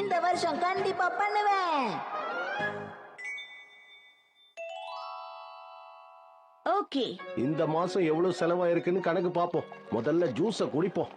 இந்த வருஷம் கண்டிப்பா பண்ணுவேன். ஓகே, இந்த மாசம் எவ்வளவு செலவாயிருக்குன்னு கணக்கு பாப்போம். முதல்ல ஜூஸ குடிப்போம்.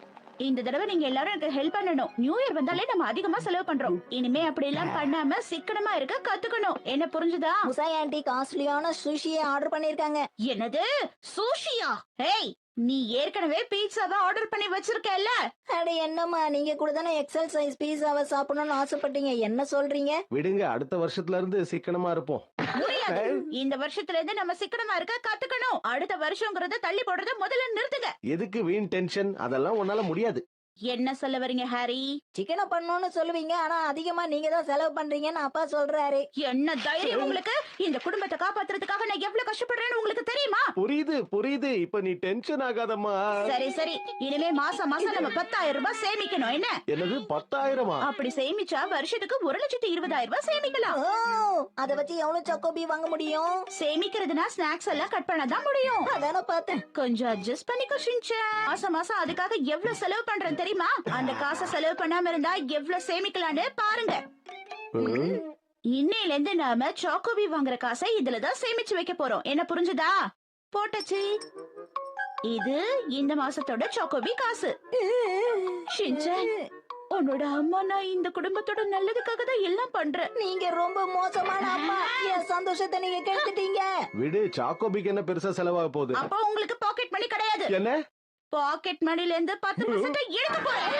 இந்த தடவை நீங்க எல்லாரும் எனக்கு ஹெல்ப் பண்ணணும். நியூ இயர் வந்தாலே நம்ம அதிகமா செலவு பண்றோம். இனிமே அப்படி எல்லாம் பண்ணாம சிக்கனமா இருக்க கத்துக்கணும். என்ன புரிஞ்சுதா? முசாய் ஆண்டி காஸ்ட்லியான சுஷியை ஆர்டர் பண்ணிருக்காங்க. என்னது, சூஷியா? ஹேய், நீ ஏற்கனவே பீட்சாவை ஆர்டர் பண்ணி வச்சிருக்கல. அட என்னம்மா, நீங்க கூட தானே எக்ஸல் சைஸ் பீஸாவை சாப்பிடணும்னு ஆசைப்பட்டீங்க. என்ன சொல்றீங்க? விடுங்க, அடுத்த வருஷத்துல இருந்து சிக்கனமா இருப்போம். முடியாது. இந்த வருஷத்துல இருந்து நம்ம சிக்கனமா இருக்க கத்துக்கணும். அடுத்த வருஷங்கிறத தள்ளி போடுறத முதல்ல நிறுத்துங்க. எதுக்கு வீண் டென்ஷன்? அதெல்லாம் உன்னால முடியாது. என்ன சொல்ல வரீங்க ஹாரி? சிக்கனை பண்ணணும்னு சொல்லுவீங்க, ஆனா அதிகமா நீங்க தான் செலவு பண்றீங்கன்னு அப்பா சொல்றாரு. என்ன தைரியம் உங்களுக்கு? இந்த குடும்பத்தை காப்பாத்துறதுக்காக நான் எவ்வளவு கஷ்டப்படுறேன்னு உங்களுக்கு தெரியுமா? புரியுது புரியுது. இப்ப நீ டென்ஷன் ஆகாதம்மா. சரி சரி, இனிமே மாசம் மாசம் நம்ம 10,000 ரூபாய் சேமிக்கணும். என்ன? என்னது 10,000? அப்படி சேமிச்சா வருஷத்துக்கு 1,20,000 ரூபாய் சேமிக்கலாம். ஓ, அத வச்சு எவ்வளவு சாக்கோபி வாங்க முடியும்? சேமிக்கிறதுனா ஸ்நாக்ஸ் எல்லாம் கட் பண்ணதான் முடியும். அதான பார்த்தேன். கொஞ்சம் அட்ஜஸ்ட் பண்ணிக்கோ ஷின்சான். மாசம் மாசம் அதுக்காக எவ்வளவு செலவு பண்றேன் தெரியுமா? அந்த காசை செலவு பண்ணாம இருந்தா எவ்வளவு சேமிக்கலாம்னு பாருங்க. இன்னையில இருந்து நாம சாக்கோபி வாங்குற காசை இதுலதான் சேமிச்சு வைக்க போறோம். என்ன புரிஞ்சுதா? போட்டச்சு. இது இந்த மாசத்தோட சாக்கோபி காசு. ஷின்சான், உன்னோட அம்மா நான் இந்த குடும்பத்தோட நல்லதுக்காக தான் எல்லாம் பண்றேன். நீங்க ரொம்ப மோசமான அம்மா. என் சந்தோஷத்தை நீங்க கெடுத்துட்டீங்க. விடு, சாக்கோபிக்கு என்ன பெருசா செலவாக போகுது? அப்போ உங்களுக்கு பாக்கெட் மணி கிடையாது. என்ன? பாக்கெட் மணில இருந்து 10% எடுத்து போறேன்.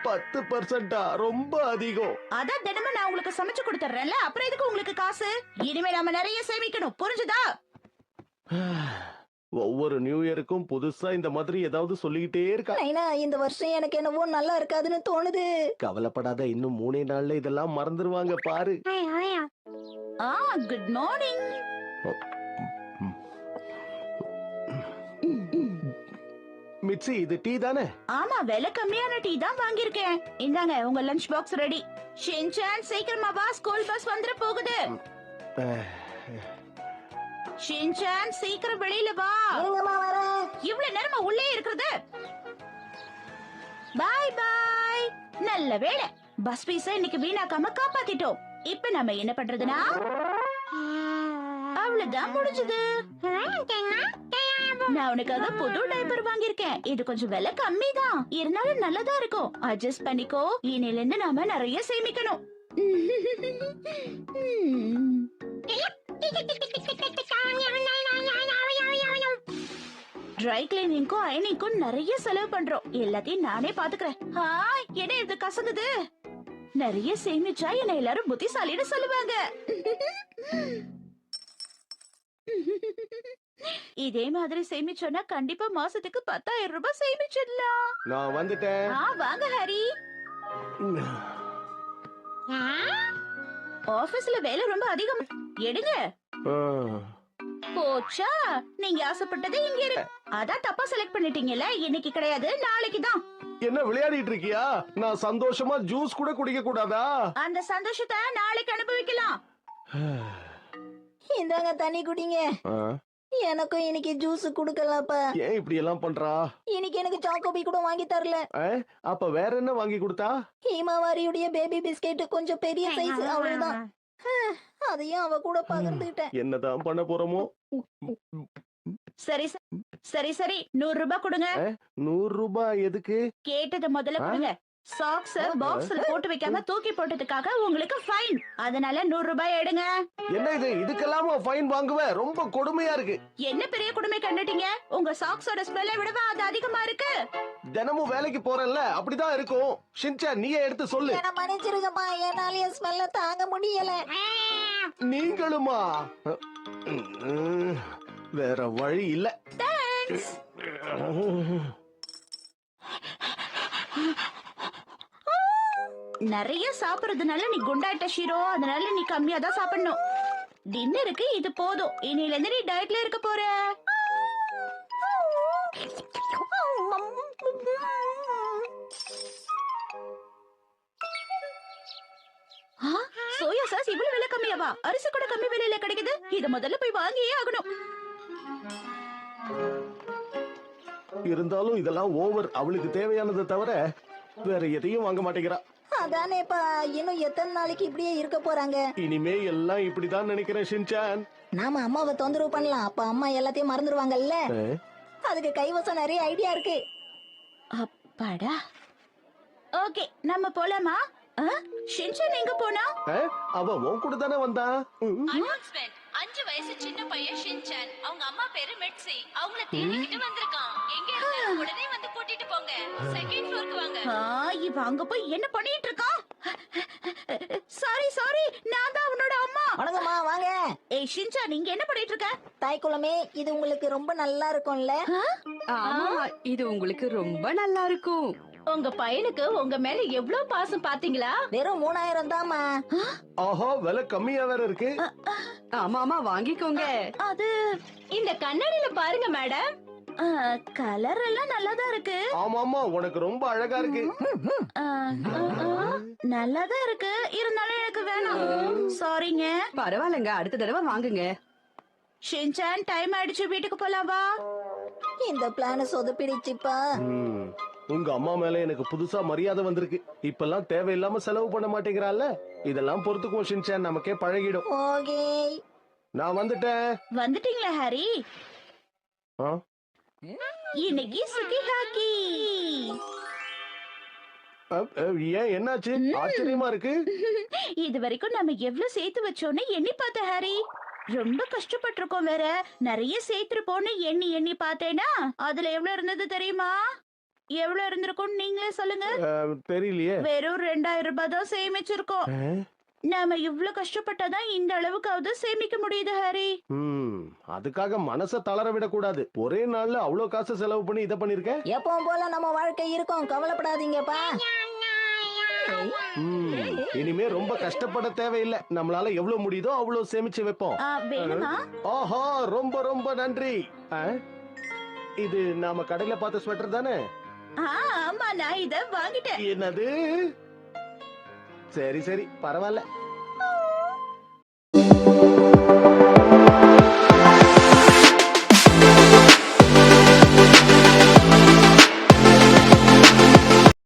10%? ரொம்ப அதிகம். அதான் தினமும் நான் உங்களுக்கு சமைச்சு கொடுத்துறேன்ல, அப்புறம் எதுக்கு உங்களுக்கு காசு? இனிமே நாம நிறைய சேமிக்கணும். புரிஞ்சுதா? ஒவ்வொரு நியூ இயருக்கும் புதுசா இந்த மாதிரி ஏதாவது சொல்லிக்கிட்டே இருக்கா. நைனா, இந்த வருஷம் எனக்கு என்னவோ நல்லா இருக்காதுன்னு தோணுது. கவலைப்படாத, இன்னும் 3 நாள்ல இதெல்லாம் மறந்துருவாங்க பாரு. Good morning. மிச்சி, இது டீ தானே? ஆமா, விலை கம்மியான டீ தான் வாங்கியிருக்கேன். இந்தாங்க உங்க லஞ்ச் பாக்ஸ் ரெடி. ஷின்சான், சீக்கிரமா வா, ஸ்கூல் பஸ் வந்துட போகுது. ஷின்சான், சீக்கிரம் வெளியில வா. இவ்வளவு நேரமா உள்ளே இருக்கிறது. பாய் பாய். நல்ல வேளை, பஸ் பீஸ இன்னைக்கு வீணாக்காம காப்பாத்திட்டோம். இப்ப நம்ம என்ன பண்றதுன்னா, அவ்வளவுதான் முடிஞ்சது. நான் உனக்காக புது டைப்பர் வாங்கியிருக்கேன். இது கொஞ்சம் விலை கம்மி தான், இருந்தாலும் நல்லதா இருக்கும். அட்ஜஸ்ட் பண்ணிக்கோ. இனில இருந்து நாம நிறைய சேமிக்கணும். ட்ரை கிளீனிங்க்கும் அயனிங்க்கும் நிறைய செலவு பண்றோம். எல்லாத்தையும் நானே பாத்துக்கிறேன். என்ன இது கசங்குது? நிறைய சேமிச்சா என்ன எல்லாரும் புத்திசாலின்னு சொல்லுவாங்க. இதே மாதிரி சேமிச்சோன்னா கண்டிப்பா மாசத்துக்கு 10,000 ரூபாய் சேமிச்சிடலாம். நான் வந்துட்டேன். வாங்க ஹரி. ஆபீஸ்ல வேலை ரொம்ப அதிகம். எடுங்க. போச்சா, நீங்க ஆசைப்பட்டது இங்க இருக்கு. அதான் தப்பா செலக்ட் பண்ணிட்டீங்கல்ல. இன்னைக்கு கிடையாது, நாளைக்கு தான். என்ன விளையாடிட்டு இருக்கியா? நான் சந்தோஷமா ஜூஸ் கூட குடிக்க கூடாதா? அந்த சந்தோஷத்தை நாளைக்கு அனுபவிக்கலாம். இந்தாங்க தண்ணி குடிங்க. எனக்கும் இன்னைக்கு ஜூஸ் குடுக்கலப்பா. ஏன் இப்படி எல்லாம் பண்றா? இன்னைக்கு எனக்கு சாக்கோபி கூட வாங்கி தரல. அப்ப வேற என்ன வாங்கி கொடுத்தா? ஹீமாவாரியுடைய பேபி பிஸ்கெட் கொஞ்சம் பெரிய சைஸ், அவ்வளவுதான். அதையும் அவ கூட பகிர்ந்துட்டேன். என்னதான் பண்ண போறோமோ? சரி சரி சரி, 100 ரூபாய் கொடுங்க. 100 ரூபாய் எதுக்கு? கேட்டது முதல்ல கொடுங்க. சாக்ஸ் பாக்ஸ்ல போட்டு வைக்காம தூக்கி போட்டதுக்காக உங்களுக்கு ஃபைன். அதனால 100 ரூபாய் எடுங்க. என்ன இது? இதுக்கெல்லாம் ஃபைன் வாங்குவேன்? ரொம்ப கொடுமையா இருக்கு. என்ன பெரிய கொடுமை கண்டுட்டீங்க? உங்க சாக்ஸோட ஸ்மெல்லை விடவா அது அதிகமா இருக்கு? தினமும் வேலைக்கு போறேன்ல, அப்படிதான் இருக்கும். ஷின்சான், நீயே எடுத்து சொல்லு. என்ன மன்னிச்சிருங்கப்பா, என்னால ஸ்மெல்ல தாங்க முடியல. நீங்களுமா? வேற வழி இல்ல. தேங்க்ஸ். நிறைய சாப்பிடுறதுனால நீ குண்டாயிட்ட ஷீரோ. அதனால நீ கம்மியா தான் சாப்பிடணும். டின்னருக்கு இது போதும். இன்னையில இருந்து நீ டயட்ல இருக்க போற. சோயா சாஸ் இவ்வளவு விலை கம்மியாவா? அரிசி கூட கம்மி விலையில கிடைக்குது. இத முதல்ல போய் வாங்கியே ஆகணும். இருந்தாலும் இதெல்லாம் ஓவர். அவளுக்கு தேவையானதை தவிர வேற எதையும் வாங்க மாட்டேங்கிறா. அதானேப்பா, இன்னும் எத்தனை நாளைக்கு இப்படியே இருக்க போறாங்க? இனிமே எல்லாம் இப்படிதான் நினைக்கிறேன் ஷின்சான். நாம அம்மாவை தொந்தரவு பண்ணலாம், அப்ப அம்மா எல்லாத்தையும் மறந்துடுவாங்கல்ல. அதுக்கு கைவசம் நிறைய ஐடியா இருக்கு. அப்பாடா. ஓகே, நம்ம போலாமா? ஷின்சான் எங்க போனா? அவ உன் கூட தானே வந்தா. அனௌன்ஸ்மெண்ட். 5 வயசு சின்ன பையன் ஷின்சான், அவங்க அம்மா பேரு மெட்சி, அவங்கள தேடிக்கிட்டு வந்திருக்கான். எங்க இருந்தாலும் உடனே வந்து கூட்டிட்டு போங்க. செகண்ட் ஃப்ளோருக்கு வாங்க. இவ அங்க போய் என்ன பண்ணிட்டு இருக்கான்? சாரி, நான் தான் அவனோட அம்மா. வணக்கம்மா, வாங்க. ஏய் ஷின்சான், நீங்க என்ன பண்ணிட்டு இருக்க? தாய்க்குளமே, இது உங்களுக்கு ரொம்ப நல்லா இருக்கும்ல? ஆமா, இது உங்களுக்கு ரொம்ப நல்லா இருக்கும். உங்க பையனுக்கு உங்க மேல எவ்வளவு பாசம் பாத்தீங்களா? வெறும் 3000 தாம்மா. ஆஹா, விலை கம்மியா வேற இருக்கு. ஆமா வாங்கிக்கோங்க. அது இந்த கண்ணாடியில பாருங்க மேடம். கலர் எல்லாம் நல்லாதான் இருக்கு. ஆமாமா, உனக்கு ரொம்ப அழகா இருக்கு. நல்லாதான் இருக்கு, இருந்தாலும் எனக்கு வேணாம். சாரிங்க. பரவாயில்லங்க, அடுத்த தடவை வாங்குங்க. ஷின்சான், டைம் ஆயிடுச்சு, வீட்டுக்கு போலாம் வா. இந்த பிளான சொதப்பிடுச்சுப்பா. உங்க அம்மா மேல எனக்கு புதுசா மரியாதை வந்திருக்கு. இப்பெல்லாம் தேவையில்லாம செலவு பண்ண மாட்டேங்கிறாள்ல, இதெல்லாம் பொறுத்துக்குவோம் ஷின்சான், நமக்கே பழகிடும். ஓகே. நான் வந்துட்டேன். வந்துட்டீங்களா ஹாரி? ஆ? இன்னைக்கு சுகி ஹாக்கி. ஏன், என்னாச்சு? ஆச்சரியமா இருக்கு. இது வரைக்கும் நம்ம எவ்வளவு சேர்த்து வச்சோன்னு எண்ணி பார்த்த ஹாரி. ரொம்ப கஷ்டப்பட்டிருக்கோம் வேற. நிறைய சேர்த்திருப்போம்னு எண்ணி பார்த்தேனா அதுல எவ்வளவு இருந்தது தெரியுமா? எவ்வளவு இருந்திருக்கும் நீங்களே சொல்லுங்க. தெரியலையே. வெறும் 2000 ரூபாய் தான் சேமிச்சிருக்கோம். நாம இவ்வளவு கஷ்டப்பட்டாதான் இந்த அளவுக்காவது சேமிக்க முடியுது ஹாரி. அதுக்காக மனச தளர விடக்கூடாது. ஒரே நாள்ல அவ்வளவு காசு செலவு பண்ணி இத பண்ணிருக்கேன். எப்பவும் போல நம்ம வாழ்க்கை இருக்கும், கவலைப்படாதீங்கப்பா. இனிமே ரொம்ப கஷ்டப்பட தேவையில்லை. நம்மளால எவ்வளவு முடியுதோ அவ்வளவு சேமிச்சு வைப்போம். வேணுமா? ஆஹா, ரொம்ப ரொம்ப நன்றி. இது நாம கடையில பார்த்த ஸ்வெட்டர் தானே? ஆமா, நான் இத வாங்கிட்டேன். என்னது? சரி பரவாயில்ல.